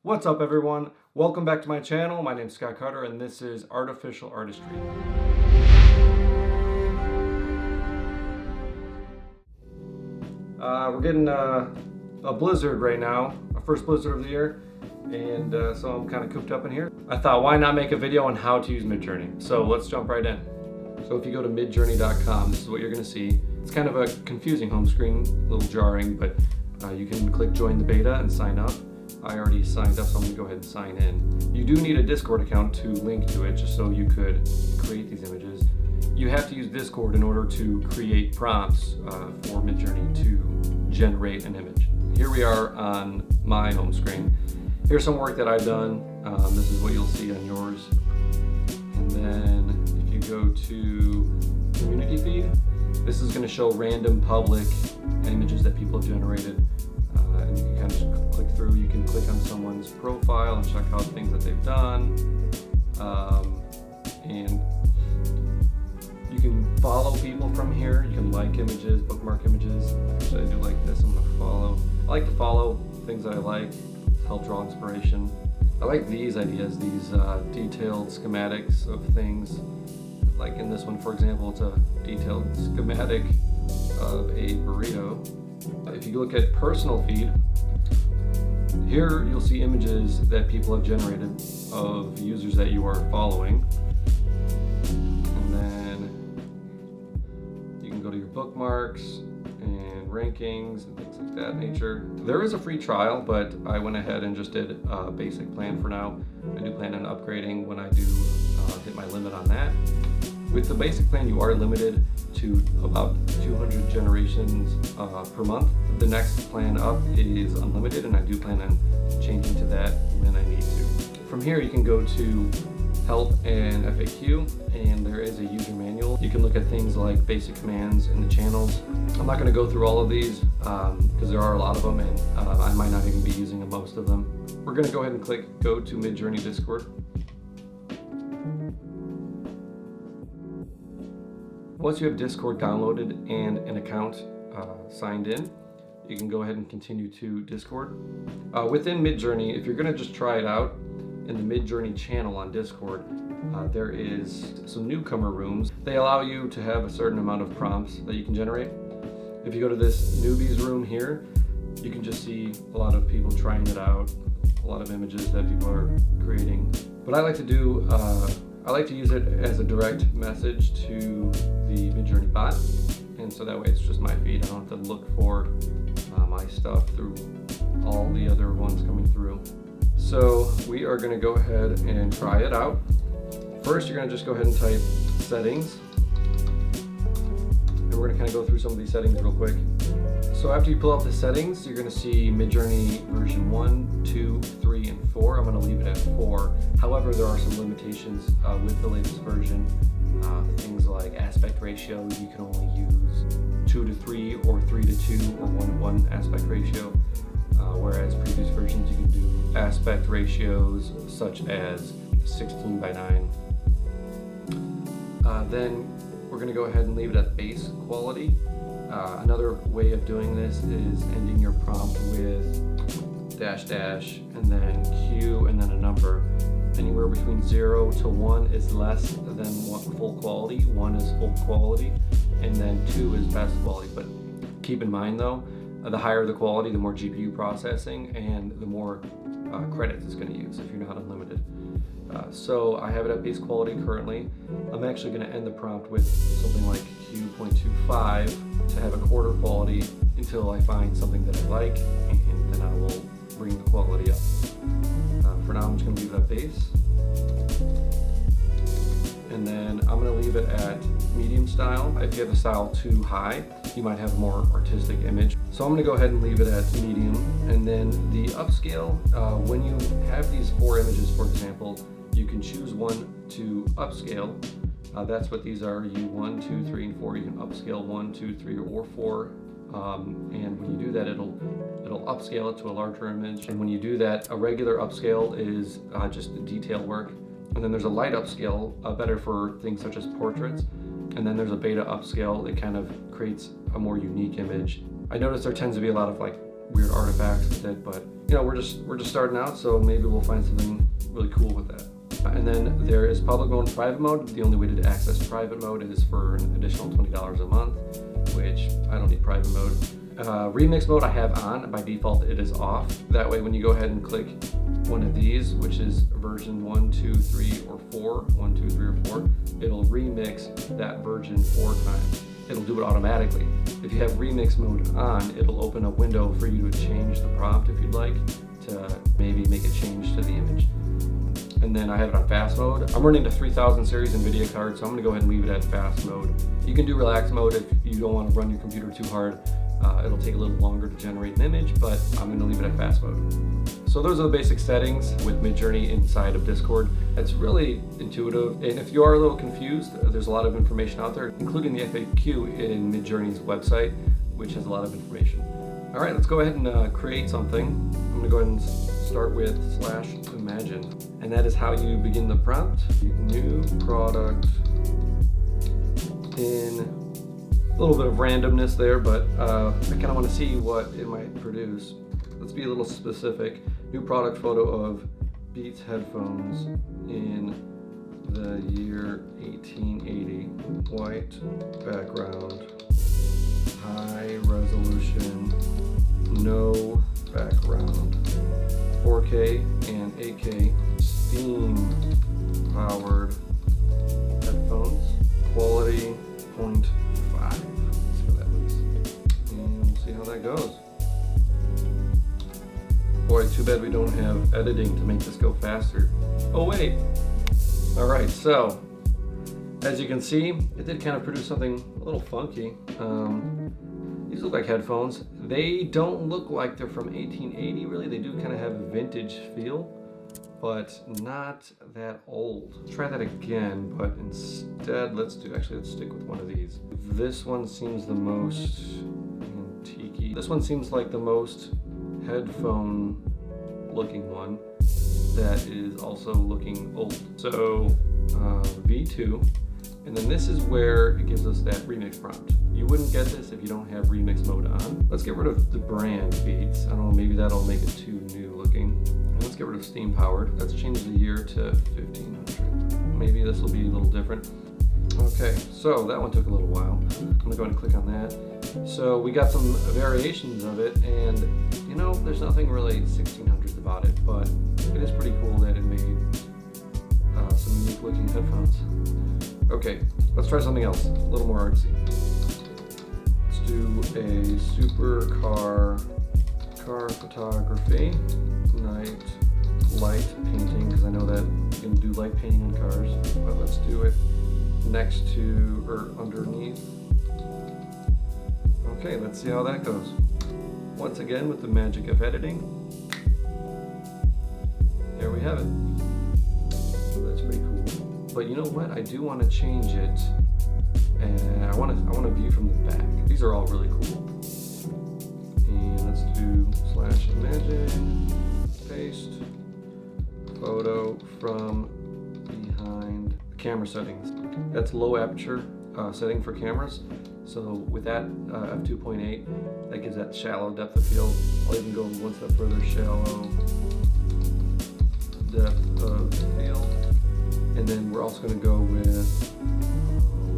What's up everyone? Welcome back to my channel. My name is Scott Carter and this is Artificial Artistry. We're getting a blizzard right now, our first blizzard of the year, and so I'm kind of cooped up in here. I thought, why not make a video on how to use MidJourney? So let's jump right in. So if you go to midjourney.com, this is what you're going to see. It's kind of a confusing home screen, a little jarring, but you can click join the beta and sign up. I already signed up, so I'm going to go ahead and sign in. You do need a Discord account to link to it, just so you could create these images. You have to use Discord in order to create prompts for MidJourney to generate an image. Here we are on my home screen. Here's some work that I've done. This is what you'll see on yours. And then if you go to community feed, this is going to show random public images that people have generated. And you can kind of click through. You can click on someone's profile and check out things that they've done. And you can follow people from here. You can like images, bookmark images. Actually, I do like this. I'm going to follow. I like to follow things that I like, help draw inspiration. I like these ideas, these detailed schematics of things. Like in this one, for example, it's a detailed schematic of a burrito. If you look at personal feed, here you'll see images that people have generated of users that you are following. And then you can go to your bookmarks and rankings and things like that nature. There is a free trial, but I went ahead and just did a basic plan for now. I do plan on upgrading when I do hit my limit on that. With the basic plan, you are limited to about 200 generations per month. The next plan up is unlimited, and I do plan on changing to that when I need to. From here, you can go to help and FAQ, and there is a user manual. You can look at things like basic commands in the channels. I'm not going to go through all of these because there are a lot of them, and I might not even be using most of them. We're going to go ahead and click go to MidJourney Discord. Once you have Discord downloaded and an account signed in, you can go ahead and continue to Discord. Within MidJourney, if you're going to just try it out, in the MidJourney channel on Discord, there is some newcomer rooms. They allow you to have a certain amount of prompts that you can generate. If you go to this newbies room here, you can just see a lot of people trying it out, a lot of images that people are creating. What I like to do, I like to use it as a direct message to the MidJourney bot, and so that way it's just my feed. I don't have to look for my stuff through all the other ones coming through. So we are going to go ahead and try it out. First, you're going to just go ahead and type settings, and we're going to kind of go through some of these settings real quick. So after you pull up the settings, you're going to see MidJourney version 1, 2, 3, and 4. I'm going to leave it at 4. However, there are some limitations with the latest version. Things like aspect ratio, you can only use 2 to 3 or 3 to 2 or 1 to 1 aspect ratio. Whereas previous versions you can do aspect ratios such as 16 by 9. Then we're going to go ahead and leave it at base quality. Another way of doing this is ending your prompt with dash dash and then Q and then a number. Anywhere between 0 to 1 is less than full quality, 1 is full quality, and then 2 is best quality. But keep in mind though, the higher the quality, the more GPU processing and the more credits it's going to use if you're not unlimited. So I have it at base quality currently. I'm actually going to end the prompt with something like Q.25 to have a quarter quality until I find something that I like, and then I will bring the quality up. For now, I'm just going to leave it at base. And then I'm going to leave it at medium style. If you have the style too high, you might have a more artistic image. So I'm going to go ahead and leave it at medium. And then the upscale, when you have these 4 images, for example, you can choose one to upscale. That's what these are, U1, 2, 3, and 4. You can upscale 1, 2, 3, or 4. And when you do that, it'll upscale it to a larger image. And when you do that, a regular upscale is just detail work. And then there's a light upscale, better for things such as portraits. And then there's a beta upscale that kind of creates a more unique image. I notice there tends to be a lot of like weird artifacts with it, but you know, we're just starting out, so maybe we'll find something really cool with that. And then there is public mode and private mode. The only way to access private mode is for an additional $20 a month, which I don't need private mode. Remix mode I have on. By default it is off. That way when you go ahead and click one of these, which is version 1, 2, 3, or 4, 1, 2, 3, or 4, it'll remix that version 4 times. It'll do it automatically. If you have remix mode on, it'll open a window for you to change the prompt if you'd like, to maybe make a change to the image. And then I have it on fast mode. I'm running the 3000 series NVIDIA card, so I'm gonna go ahead and leave it at fast mode. You can do relax mode if you don't wanna run your computer too hard. It'll take a little longer to generate an image, but I'm gonna leave it at fast mode. So those are the basic settings with MidJourney inside of Discord. It's really intuitive, and if you are a little confused, there's a lot of information out there, including the FAQ in MidJourney's website, which has a lot of information. All right, let's go ahead and create something. I'm gonna go ahead and start with /imagine, and that is how you begin the prompt. New product in a little bit of randomness there, but I kind of want to see what it might produce. Let's be a little specific. New product photo of Beats headphones in the year 1880. White background, high resolution, no background, 4K and 8K, steam powered headphones, quality 0.5. Let's see what that looks. And we'll see how that goes. Boy, too bad we don't have editing to make this go faster. Oh wait. All right, so as you can see, it did kind of produce something a little funky. These look like headphones. They don't look like they're from 1880 really. They do kind of have a vintage feel, but not that old. Let's try that again, but instead let's stick with one of these. This one seems the most antique-y. This one seems like the most headphone looking one that is also looking old. So V2, and then this is where it gives us that remix prompt. You wouldn't get this if you don't have remix mode on. Let's get rid of the brand Beats. I don't know, maybe that'll make it too new looking. And let's get rid of steam powered. Let's change the year to 1500. Maybe this will be a little different. Okay, so that one took a little while. I'm gonna go ahead and click on that. So we got some variations of it, and you know, there's nothing really 1600s about it, but it is pretty cool that it made some unique looking headphones. Okay, let's try something else, a little more artsy. Let's do a supercar photography, night light painting, because I know that you can do light painting on cars, but let's do it next to or underneath. Okay, let's see how that goes. Once again with the magic of editing. There we have it. That's pretty cool. But you know what? I do want to change it, and I want to view from the back. These are all really cool. And let's do /imagine, paste, photo from behind the camera settings. That's low aperture setting for cameras. So with that f2.8, that gives that shallow depth of field. I'll even go one step further, shallow depth of field. And then we're also going to go with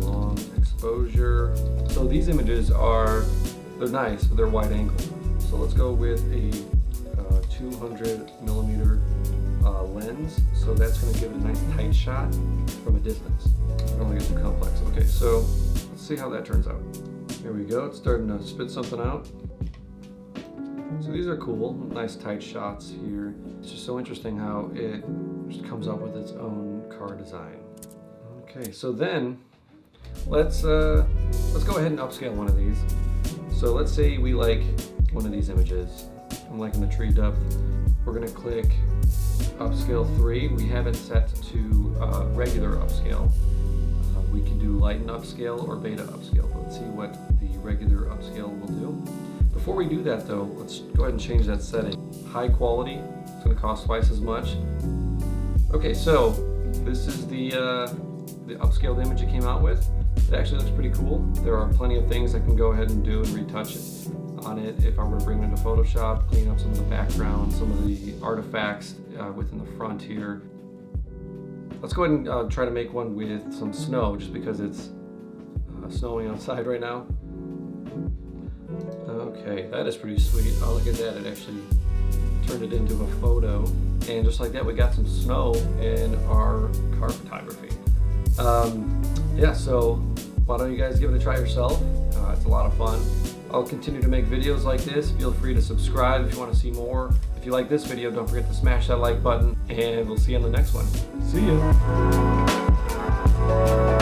long exposure. So these images they're nice, but they're wide angle. So let's go with a 200 millimeter lens. So that's going to give it a nice tight shot from a distance. I don't want to get too complex. Okay, so let's see how that turns out. Here we go, it's starting to spit something out. So these are cool, nice tight shots here. It's just so interesting how it just comes up with its own car design. Okay, so then let's go ahead and upscale one of these. So let's say we like one of these images. I'm liking the tree depth. We're gonna click upscale 3. We have it set to regular upscale. We can do lighten upscale or beta upscale, but let's see what the regular upscale will do. Before we do that though, let's go ahead and change that setting. High quality, it's gonna cost twice as much. Okay, so this is the upscaled image it came out with. It actually looks pretty cool. There are plenty of things I can go ahead and do and retouch it. on it if I were to bring it into Photoshop, clean up some of the background, some of the artifacts within the front here. Let's go ahead and try to make one with some snow, just because it's snowing outside right now. Okay, that is pretty sweet. Oh, look at that, it actually turned it into a photo. And just like that, we got some snow in our car photography. Yeah, so why don't you guys give it a try yourself? It's a lot of fun. I'll continue to make videos like this. Feel free to subscribe if you want to see more. If you like this video, don't forget to smash that like button, and we'll see you on the next one. See ya!